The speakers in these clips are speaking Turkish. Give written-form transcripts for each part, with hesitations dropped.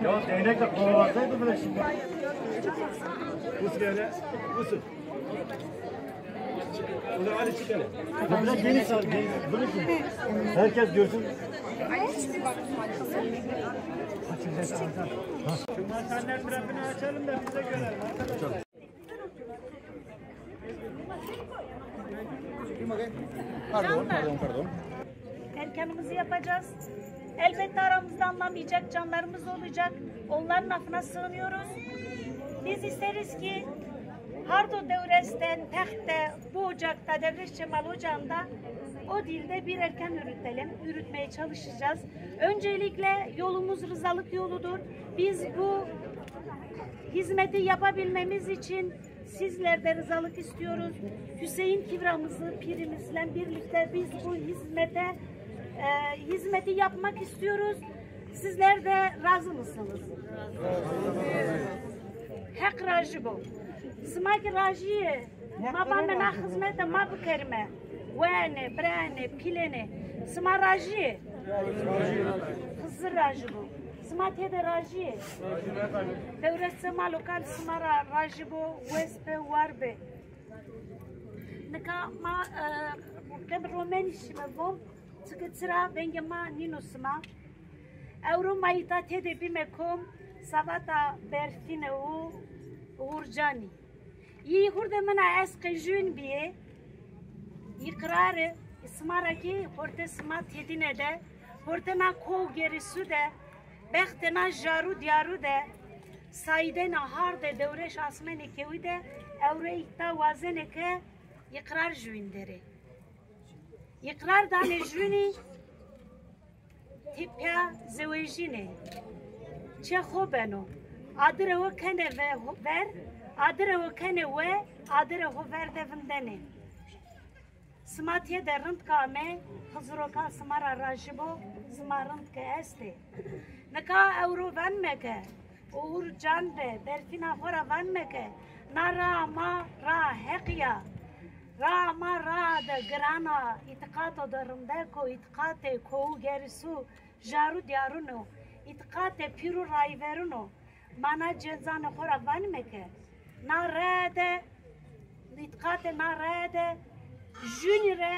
Ya değnekle kovalansaydı bile şimdi. Bus böyle, busun. O zaman hadi çıkalım. Biraz geniş al, geniş. Bunu ki herkes görsün. Şu masanlar tarafını açalım da bize görelim arkadaşlar. Pardon. Erkanımızı yapacağız. Elbette aramızda anlamayacak canlarımız olacak. Onların affına sığınıyoruz. Biz isteriz ki Hardo devresten tehte bu ocakta Devreş Cemal Ocağı'nda o dilde bir erken yürütmeye çalışacağız. Öncelikle yolumuz rızalık yoludur. Biz bu hizmeti yapabilmemiz için sizlerden rızalık istiyoruz. Hüseyin Kivramızı, pirimizle birlikte biz bu hizmeti yapmak istiyoruz. Sizler de razı mısınız? Hak racı bu. Smak racıye, ma bana hizmete ma bkerme. Vene, brane, pilene. Sma racıye. Hızır racı bu. Sma tede racıye. Devlet sema lokal sma racı bu. Vespe varbe. Nika ma dem romaniş me vom. Sıkıtıra bengema ninusma. Euro mayita tede bimekom. Savata berfine u urcani. İyi hurda mana eski jün biye. İkrarı ismaraki horte sma tedine de. Horte na kov gerisi de. Behtena jaru diyaru de. Saydena harde devreş asmeni kevi de. Euro ikta vazene ke ikrar jün deri. İkrar dane jüni tipya zevejine. چه خوبه نو آدره و کنه و ور آدره و کنه و آدره و ور دوندنه سماتیه درند کامه خزروکا سمارا راجبو سمارند که استه نکا اورو ون مکه اور جان به برفینا خورا ون مکه نارا ما را حقیا را ما را ده گرانا اتقاطو درنده کو اتقاط کو گرسو جارو دیارونو اتقاط پیرو رای ورونو مانا جنزان خورا وان مکه نا راده اتقاط نا راده جونره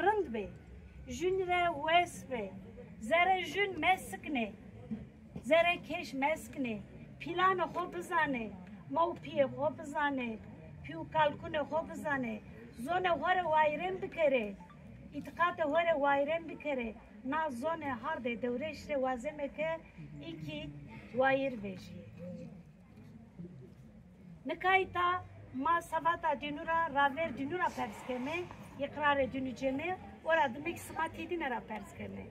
رند به جونره ویس به زره جون مسکنه زره کش مسکنه پیلان خوب بزنه مو پی خوب بزنه پیو کالکون خوب بزنه زونه هور وایرن بکره اتقاط هور وایرن بکره na zone harde devreşte vazeme ke iki vair veji. Nekaita ma savata dinura raver dinura perskeme ikrare dinüceme ora demek smati dinara perskeme.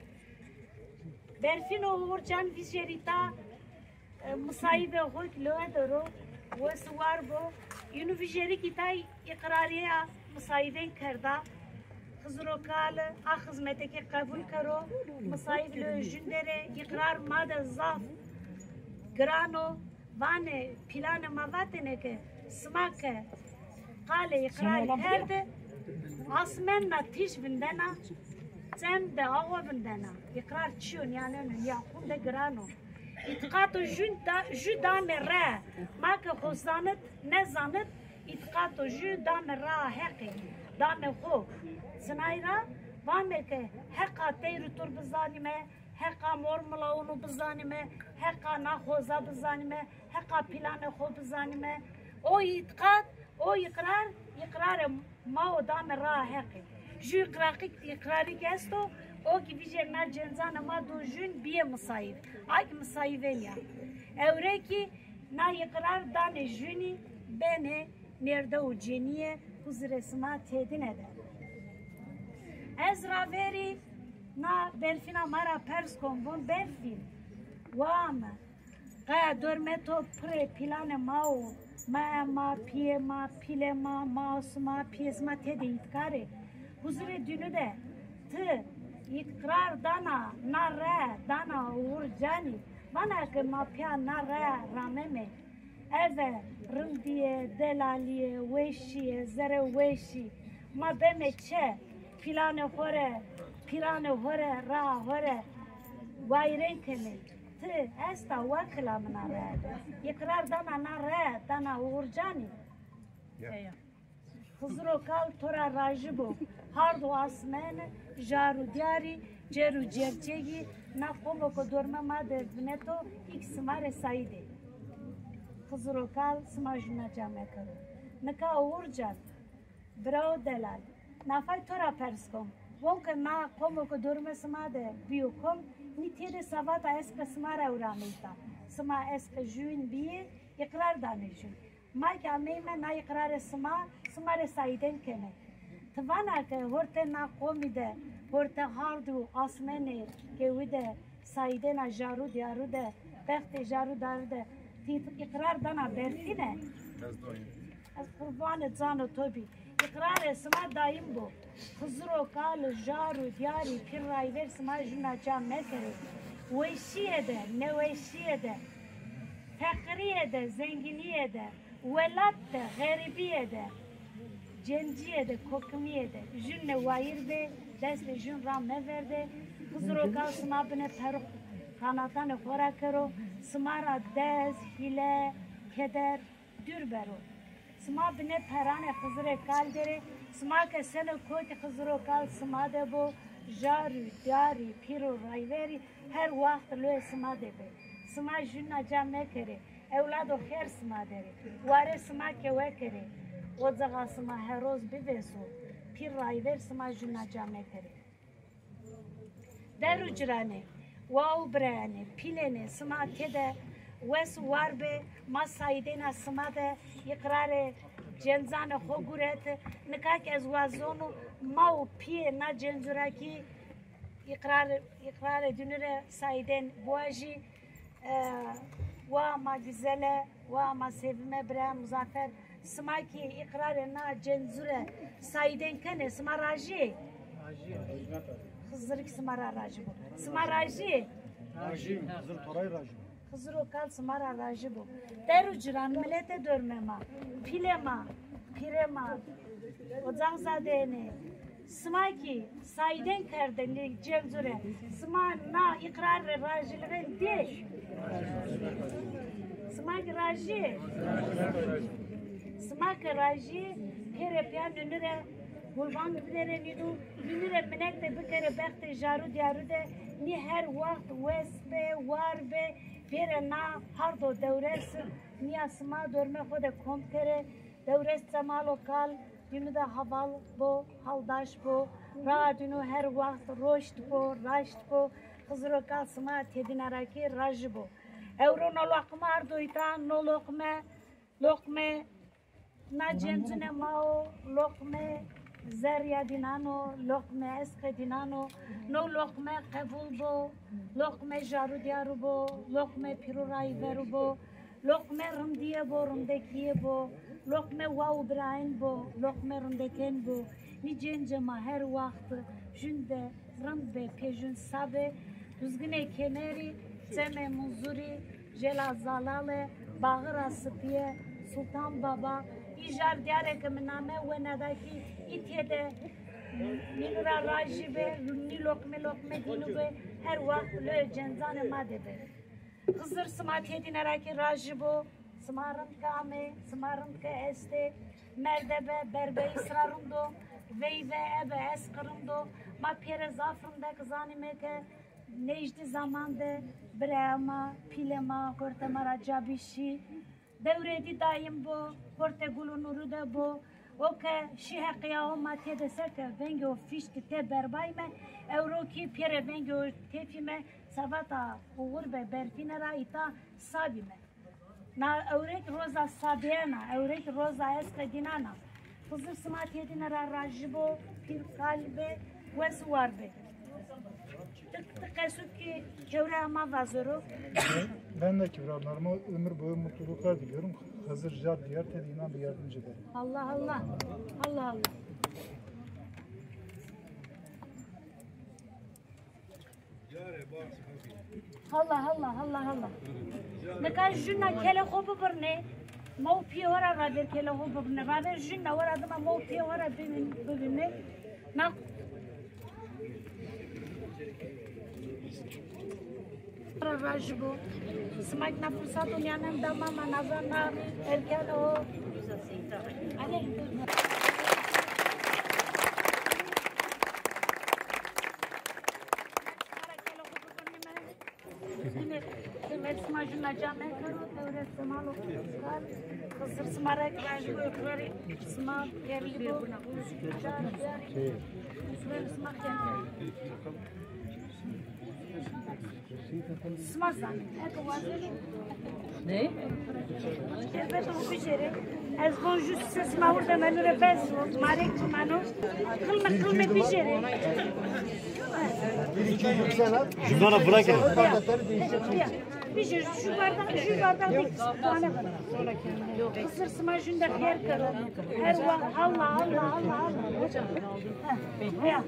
Berfino urcan vijerita musaibe hoik loadoro veswarbo yunu vijeri kitay ikrariya musaibe kerda خزروکال آخزمته که قبول کرو مصائب لوجندره اقرار ماده زاف گرانو وانه پیلان مواتنه که سماکه قال اقرار کرده آسمن نتیش بندنا زم ده آوا بندنا اقرار چیون یعنی یا خون ده گرانو اتقاط جو دام را ما که خوزانت نزانت اتقاط جو دام را حقی دام خوب Sınayra var mı ki heka teyrutur bizanime, heka mormulaunu bizanime, heka nahoza bizanime, heka planı ho bizanime. O itikat, o ikrar ma odam ra heki. Ju ikrari gesto, o gibi cennet cenzana ma do jün biye musayif. Ay musayiven ya. Evreki na ikrar dane jüni beni nerede o ceniye huzresima tedin eder. Ezra veri na berfina mara pers konvon berfin wam qaya dormeto pre pilane mao ma pile ma sma piesma tedi itkare huzure dünü de tı ikrar dana nara dana urcani bana ke ma pia nara rameme eve rındiye delaliye weşiye zere weşi ma beme çe Pilane hore پیران هره را هره وایرن کنی ته استا وکلا منا رد اقرار دانا نا رد دانا اورجانی خزرو کال تورا راجبو هر دو آسمان جارو دیاری جرو جرچگی نا قومو کو دورما ماده بنتو ایک سمار سایده خزرو کال سماجنا جامعه کرو نکا اورجان براو دلال نافای تورا پرسکم وانکه نا قومو کو دورما سماده بیو کم نیتیده سوات اسک سمارا اورامیتا سما اسک جوین بیه اقرار دانشون ما که امیمه نا اقرار سمار سایدن کنه توانا که هرته نا قومی ده هرته هاردو آسمنه که ویده سایدن جارو دیارو ده بخت جارو دارو ده تیت اقرار دانا برفینه از قربان زانو توبی اقرار سما دایم بو خزرو کال جارو دیاری پیر رایور سما جنا جام مکره ویشیه ده نویشیه ده فقریه ده زنگینیه ده ولاد ده غریبیه ده جنجیه ده کوکمیه ده جن وایر به دست جن را مورده خزرو کال سما بنه پرخ kanatan خورا کرو سما را دز هیله کدر دور برو سما بنه پران خزر کال داره سما که سن کوت خزرو کال سما ده بو جارو دیاری پیرو رایوری هر وقت لو سما ده به سما جنا جامع کره اولادو خیر سما داره واره سما که وکره و زغا سما هر روز ببسو پیر رایور سما جنا جامع کره درو جرانه واو برانه پیلنه سما کده وس واربه ما سایدنا سما ده اقرار جنزان خو گورت نکاک از وازونو ما و پیه نا جنزوراکی اقرار دنره سایدن بواجی و ما گزله و ما سیفمه برا مزافر سما کی اقرار نا جنزوره سایدن کنه سما راجی خزرک سما راجی بو سما راجی خزر تورای راجی خزرو کال سما راجی بو درو جران ملت دورمه ما پیله ما پیره ما ocak zadene sma ki sayden kerdeni cevzure sma na ikrar rajilere de sma ki raji sma ki raji kere piyan nünüre Gulban bidere nidu nünüre binek de bir kere bekte jaru diyaru de ni her vakt vesbe varbe bire na hardo devres ni asma dorme xode kom kere devres zamalo kal Dünü de haval bu, haldaş bu, radünü her vakt roşt bu, raşt bu, kızırı kalsıma tedinaraki raj bu. Evro no lokma arduita, no lokme, na cenzune mao, lokme zerya dinano, lokme eske dinano, no lokme kabul bu, lokme jaru diyaru bu, lokme piruray veru bu, lokme rımdiye bu, rımdekiye bu, lokme wow brain bu, lokme rındeken bu. Ni cencema her vakt jünde rımbe pejün sabe, düzgüne keneri, ceme muzuri, jela zalale, bağıra sıpiye, sultan baba, ijar diyarek miname ve nadaki ityede minura rajibe, ni lokme dinube, her vakt le cenzane madebe. Kızır sımat yedinaraki rajibo, Smarım kame, smarım ke este, merdebe, berbe israrımdo, veyve ebe eskırımdo, ma pere zafrımda kızanime ke, necdi zamanda, brema, pilema, korte maraca bişi, devredi daim bu, korte gulunuru da bu, o ke şihe kıyahıma te deseke, vengi o fişti te berbayme, euro ki pere vengi o tefime, savata uğur be berfinera ita sabime. Na eurek roza sabiena, eurek roza eskedinana. Kızır sımat yedinara rajibo, pir kalbe, vesuarbe. Tıkesuk ki kevre ama vazuru. Ben de kevralarıma ömür boyu mutluluklar diliyorum. Hazır jar diğer tediğinden bir yardımcı ederim. Allah Allah, Allah Allah. Allah. Ne kadar juna kele hobu burne, mau piora rader kele hobu burne, rader juna var adıma mau piora bugünne, na Rajbu. Smak na fırsat oynayan da mama nazana erken o. Ale. Demet smajuna came karo teore smalo kar kısır smarak rajbu ekleri smak yerli bu smak smak smak zan ne? Evet o bir şey. Ez bon just sma orada menüre pes marek mano kılma bir şey. Şunlara bırak ya. Bir şey şu bardak bir tane kısır smajında yer karo. Her vakit Allah. Hocam. Ya.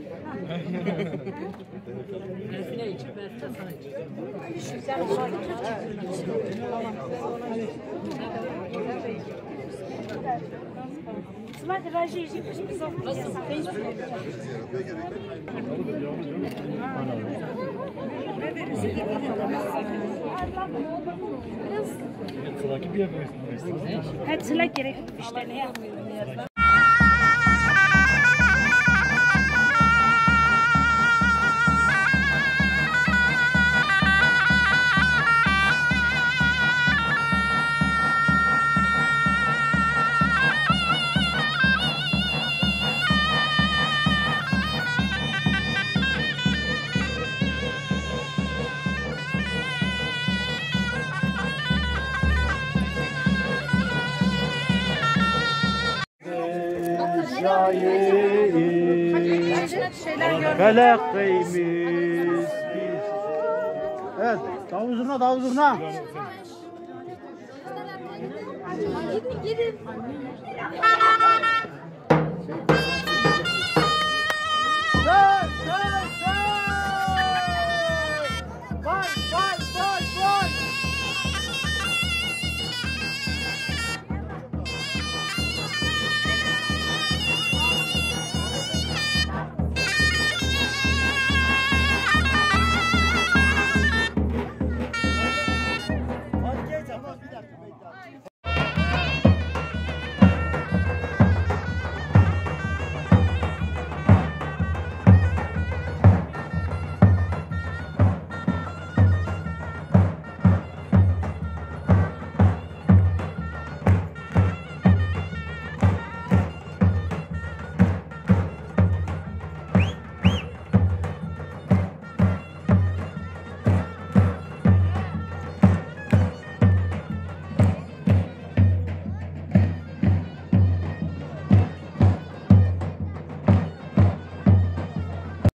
Berfine içir, Berfine sana içir. Smak raji yiyecekmiş biz onu Sıradaki bir yapıyorsun. Hepsine gerek işte ne ya. Felek kıymış. Evet, davul zurna. Gidin. Çek.